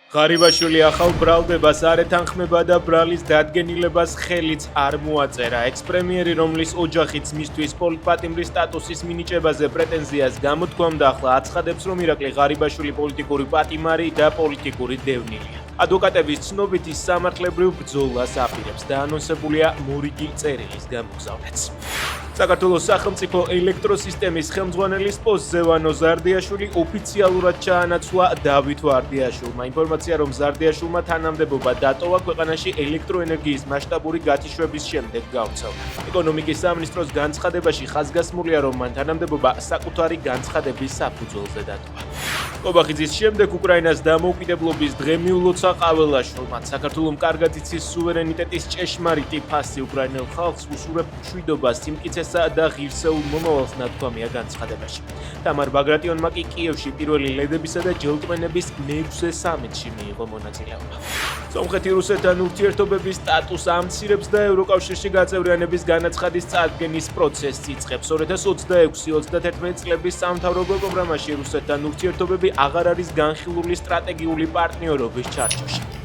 ღარიბაშვილი ახალ ბრალდებას არ ეთანხმება და ბრალის დადგენილებას ხელიც არ მოაწერა. ექს-პრემიერი, რომლის ოჯახიც მისთვის პოლიტპატიმრის სტატუსის მინიჭებაზე პრეტენზიას გამოთქვამდა, ახლა აცხადებს, რომ ირაკლი ღარიბაშვილი პოლიტიკური პატიმარი და პოლიტიკური დევნილია. ადვოკატების ცნობით ის სამართლებრივ ბრძოლას აპირებს და ანონსებულია მორიგი წერილის გამოგზავნაც. საქართველოს სახელმწიფო ელექტროსისტემის ხელმძღვანელის პოსტზე ვანო ზარდიაშვილი ოფიციალურად ჩაანაცვლა დავით ვარდიაშვილმა. ინფორმაცია, რომ ზარდიაშვილმა თანამდებობა დატოვა, ქვეყანაში ელექტროენერგიის მასშტაბური გათიშვების შემდეგ გავრცელდა. ეკონომიკის სამინისტროს განცხადებაში ხაზგასმულია, რომ მან თანამდებობა საკუთარი განცხადების საფუძველზე დატოვა. კობახიძის შემდეგ უკრაინას დამოუკიდებლობის დღე მიულოცა ყაველაშვილმა. საქართველომ კარგად იცის სუვერენიტეტის ჭეშმარიტი ფასი, უკრაინელ ხალხს უსურვებ მშვიდობას, სიმტკიცესა და ღირსეულ მომავალს ნათქვამია განცხადებაში. თამარ ბაგრატიონმა კი კიევში პირველი ლედებისა და ჯელტმენების მე-6 სამიტში მიიღო მონაწილეობა. სომხეთი რუსეთთან ურთიერთობების სტატუსს ამცირებს და ევროკავშირში გაწევრიანების განაცხადის წარდგენის პროცესს იწყებს. 2026-31 წლების სამთავრობო პროგრამაში რუსეთთან ურთიერთობები აღარ არის განხილული სტრატეგიული პარტნიორობის ჩარჩოში.